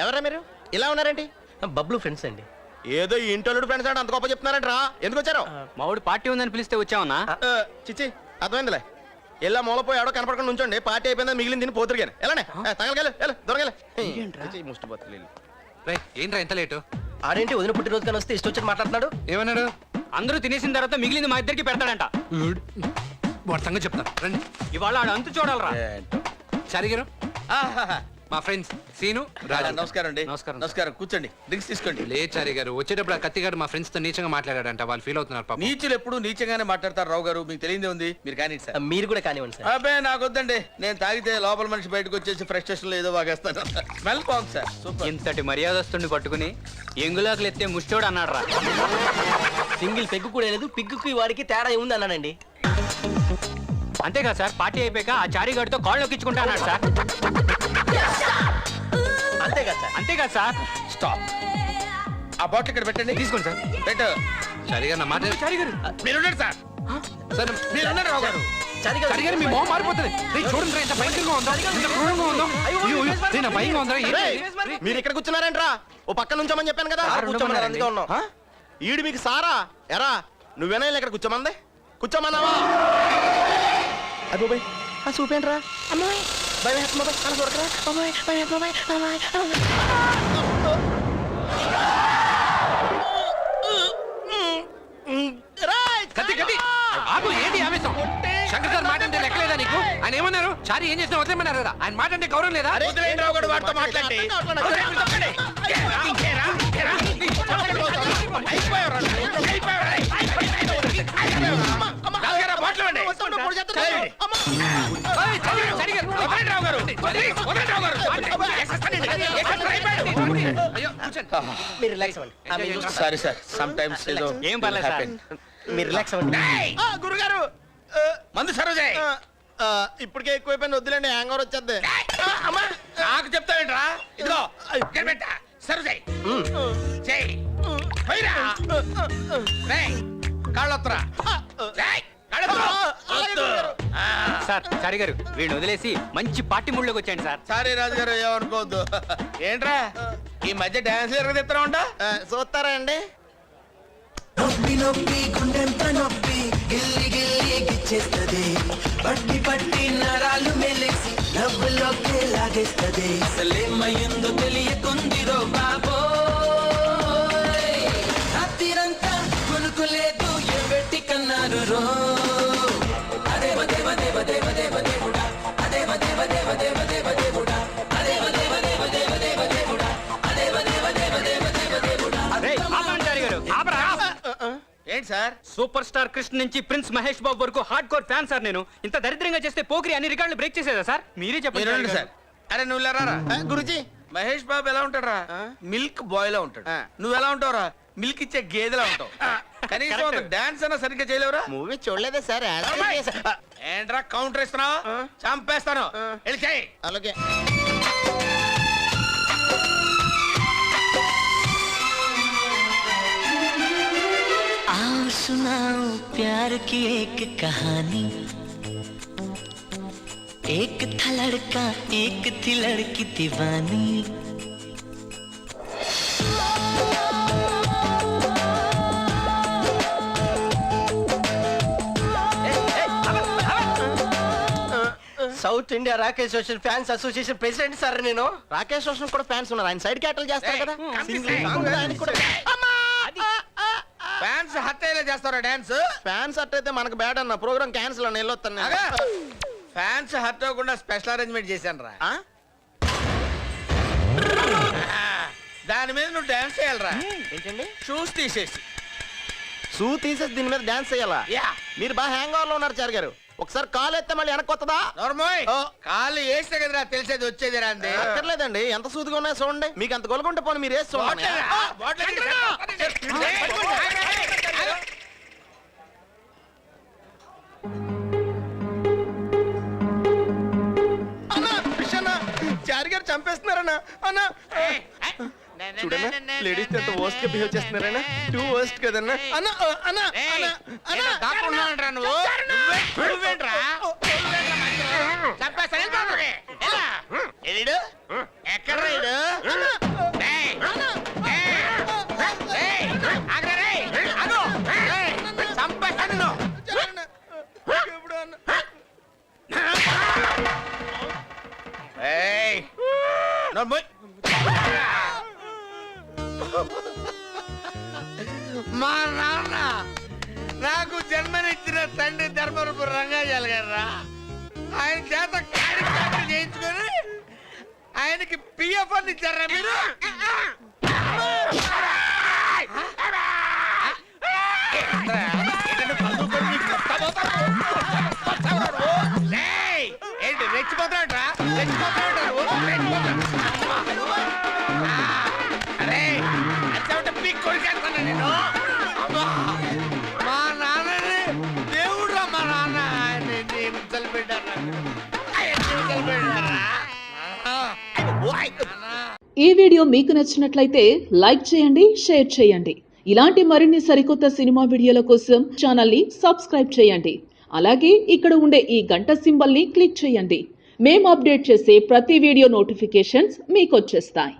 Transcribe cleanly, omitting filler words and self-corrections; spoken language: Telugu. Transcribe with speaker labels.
Speaker 1: ఎవరా మీరు ఇలా ఉన్నారేంటి?
Speaker 2: బబ్లు ఫ్రెండ్స్ అండి.
Speaker 1: ఏదో ఈ ఇంటోళ్ళు ఫ్రెండ్స్ అంటే అంత గొప్ప చెప్తున్నారంటరా. ఎందుకు వచ్చారు?
Speaker 3: మావుడు పార్టీ ఉందని పిలిస్తే వచ్చావన్నా?
Speaker 1: చిచ్చి అర్థమైందిలే. ఎలా మూలపోయి ఆడో కనపడకుండా ఉంచండి. పార్టీ అయిపోయిందా మిగిలిన తిని పోతురు కానీ ఎలానే తగలగల దొరగలే ముష్టిపోతులు.
Speaker 4: ఏంట్రా ఎంత లేటు?
Speaker 2: ఆడేంటి వదిన పుట్టినరోజు కానీ వస్తే ఇష్టం వచ్చి మాట్లాడుతున్నాడు.
Speaker 4: ఏమన్నాడు?
Speaker 3: అందరూ తినేసిన తర్వాత మిగిలింది మా ఇద్దరికి పెడతాడంట.
Speaker 4: మొత్తంగా చెప్తాను రండి.
Speaker 3: ఇవాళ ఆడు అంతు చూడాలరా.
Speaker 4: చారిగారు మా ఫ్రెండ్స్ సీను రాజు.
Speaker 1: నమస్కారం అండి.
Speaker 3: నమస్కారం.
Speaker 1: నమస్కారం. కూర్చోండి, డ్రింక్స్ తీసుకోండి.
Speaker 4: లే చారి గారు వచ్చేటప్పుడు ఆ కత్తిగాడు మా ఫ్రెండ్స్ తో నీచంగా మాట్లాడాడంట. వాళ్ళు ఫీల్ అవుతున్నారు పాపం.
Speaker 1: నీచులు ఎప్పుడు నీచంగానే మాట్లాడతారు రావు గారు. మీకు తెలియదే ఉంది. మీరు కానీ సార్.
Speaker 2: మీరు కూడా కానివ్వండి సార్.
Speaker 1: అబ్బాయి నాకు వద్దండి. నేను తాగితే లోపల మనిషి బయటకు వచ్చేసి ఫ్రస్ట్రేషన్ లో ఏదో వాగేస్తాను. స్మెల్ బాగుంది సార్. సూపర్.
Speaker 3: ఇంతటి మర్యాదస్తుని పట్టుకుని ఎంగులాకులు ఎత్తే ముష్టోడు అన్నాడు రా.
Speaker 2: సింగిల్ పెగ్గు కూడా లేదు. పిగ్గుకి వాడికి తేడా ఏముంది అన్నానండి.
Speaker 3: అంతేగా సార్, పార్టీ అయిపోయాక ఆ చారిగాడితో కాళ్ళు నొక్కించుకుంటా అన్నాడు సార్.
Speaker 2: అంతేగా సార్.
Speaker 3: అంతేగా సార్.
Speaker 1: స్టాప్. ఆ బాటిల్ ఇక్కడ పెట్టండి.
Speaker 3: తీసుకోండి సార్.
Speaker 1: పెట్టు.
Speaker 4: చారిగారు నా మాట
Speaker 3: చారిగారు
Speaker 1: మీరున్నారు సార్.
Speaker 4: సార్
Speaker 1: మీరున్నారు రావు గారు.
Speaker 4: చారిగారు మీ మొహం మారిపోతుంది. చూడండి ఎంత భయంకరంగా ఉందో, ఎంత క్రూరంగా ఉందో. నా భయంగా ఉందా?
Speaker 1: మీరు ఇక్కడ కూర్చున్నారేంట్రా? ఓ పక్క నుంచోమని చెప్పాను కదా.
Speaker 3: కూర్చోమన్నారు.
Speaker 1: అందుకే ఉన్నాం. ఈడు మీకు సారా ఎరా? నువ్వేనా ఇక్కడ కూర్చోమంది? కూర్చోమన్నావా? అబ్బో బై ఆ చూపేంట్రా. అమ్మాయి భయం వేస్తుంది బాబాయ్. అలా చూడకరా బాబాయ్. భయం బాబాయ్.
Speaker 4: కత్తి కత్తి ఆగు. ఏంటి ఆవేశం? శంకర్ సార్ మాట అంటే లెక్కలేదా నీకు? ఆయన ఏమన్నారు? చారి ఏం చేసినా వదిలేమన్నారు కదా. ఆయన మాట అంటే గౌరవం లేదా?
Speaker 1: రావు గారు వాడితో మాట్లాడి
Speaker 2: మీరు రిలాక్స్ అవ్వండి.
Speaker 1: Sorry sir. సమ్ టైమ్స్
Speaker 3: ఏం పర్లేదు సార్.
Speaker 2: మీరు రిలాక్స్ అవ్వండి.
Speaker 1: గురుగారు మందు సరోజే. ఇప్పటికే ఎక్కువైపోయింది. వద్దులేండి, హ్యాంగ్ ఓవర్ వచ్చేద్ది. నాకు చెప్తావేంట్రా? ఇదిగో సరోజే కాళ్ళొత్తరా.
Speaker 3: సార్ చారిగారు వీడిని వదిలేసి మంచి పార్టీ మూడ్లోకి వచ్చాయండి సార్.
Speaker 1: సారీ రాజుగారు, ఏమనుకోవద్దు. ఏంట్రా ఈ మధ్య డాన్స్ ఎరగదిస్తా ఉంటా? చూస్తారా అండి?
Speaker 5: నొప్పి నొప్పి గుండెంత నొప్పి గిల్లి గిల్లి గిచ్చేస్తది. పట్టి పట్టి నరాలు మెలిసి నవ్వులోకి లాగేస్తది. అసలేమయ్యిందో తెలియకుందిరో బాబోయ్. రాత్రిరంతా కొనుకోలేదు ఎవ్వెట్టి కన్నారు రో. అదేవ దేవ దేవ దేవ దేవ దేవుడా. అదేవ దేవ దేవ దేవ దేవ దేవుడా. అదేవ దేవ దేవ దేవ దేవ దేవుడా. అదేవ దేవ దేవ దేవ దేవ దేవుడా.
Speaker 3: చారిగారు
Speaker 1: ఏంటి సార్?
Speaker 3: సూపర్ స్టార్ కృష్ణ నుంచి ప్రిన్స్ మహేష్ బాబు వరకు హార్డ్ కోర్ ఫ్యాన్ సార్ నేను. ఇంత దరిద్రంగా చేస్తే పోకిరి అన్ని రికార్డులు బ్రేక్ చేసేదా సార్? మీరే చెప్పండి
Speaker 1: సార్. అరే నువ్వు లేరా గురుజీ. మహేష్ బాబు ఎలా ఉంటారా? మిల్క్ బాయ్ లా ఉంటాడు. నువ్వు ఎలా ఉంటావురా? మిల్క్ ఇచ్చే గేదెలా ఉంటావు. కనీసం డాన్స్ అన్నా సరిగ్గా చేయలేవురా?
Speaker 2: మూవీ చూడలేదే సార్.
Speaker 1: ఏంట్రా కౌంటర్ ఇస్తున్నావు? చంపేస్తాను. అలాగే
Speaker 5: आओ सुनाओ प्यार की एक कहानी. एक था लड़का एक थी लड़की दीवानी.
Speaker 2: South India Rakesh Roshan fans association president sir నేను.
Speaker 1: రాకేష్ రోషన్ కూడా ఫ్యాన్స్ ఉన్నారు. ఆయన సైడ్ క్యాటల్ చేస్తారు కదా. ఫ్యాన్స్ హట్ అయ్యేలా చేస్తారా డాన్స్? ఫ్యాన్స్ హట్ అయితే మనకు బ్యాడ్ అన్న. ప్రోగ్రామ్ క్యాన్సిల్ అన్న. వెళ్ళొస్తాను. ఫ్యాన్స్ హట్ అవ్వకుండా స్పెషల్ అరేంజ్మెంట్ చేశాను రా. దాని మీద నువ్వు డాన్స్ చేయాలరా.
Speaker 2: ఏంటండి?
Speaker 1: షూస్ తీసేసి
Speaker 2: దీని మీద డాన్స్ చేయాలా?
Speaker 1: మీరు బాగా హ్యాంగ్ ఓవర్ లో ఉన్నారు చార్ గారు. ఒకసారి కాలు ఎత్తే మళ్ళీ వెనక్కి వస్తుందా? కాళ్ళు వేస్తే కదరా తెలిసేది వచ్చేది రాంది. అక్కర్లేదండి, ఎంత సూదిగా ఉన్నాయో చూడండి. మీకు అంత గొలగుంటే పోనీ మీరు వేసి చూడండి. చారి గారు చంపేస్తున్నారన్నా. అన్నా చూడన్నా లేడీస్ ఎంత వర్స్ట్ గా బిహేవ్ చేస్తున్నారన్నా. టూ వర్స్ట్ కదన్నా. అన్నా అన్నా అన్నా నువ్వేంట్రా? ఎక్కడ
Speaker 4: మా నాన్న నాకు జన్మనిచ్చిన తండ్రి ధర్మరూపు రంగాజాల గారా ఆయన చేత కార్యక్రమం చేయించుకొని ఆయనకి పిఎఫ్ అని ఇచ్చారా మీరు? ఏంటి రెచ్చిపోతాడరా? అరే పీక్ కొరికేస్తాను నేను. మా నాన్నని దేవుడు మా నాన్న ఆయన పెట్టారా?
Speaker 6: ఈ వీడియో మీకు నచ్చినట్లయితే లైక్ చేయండి, షేర్ చేయండి. ఇలాంటి మరిన్ని సరికొత్త సినిమా వీడియోల కోసం ఛానల్ని సబ్స్క్రైబ్ చేయండి. అలాగే ఇక్కడ ఉండే ఈ గంట సింబల్ని క్లిక్ చేయండి. మేము అప్డేట్ చేసే ప్రతి వీడియో నోటిఫికేషన్స్ మీకు వచ్చేస్తాయి.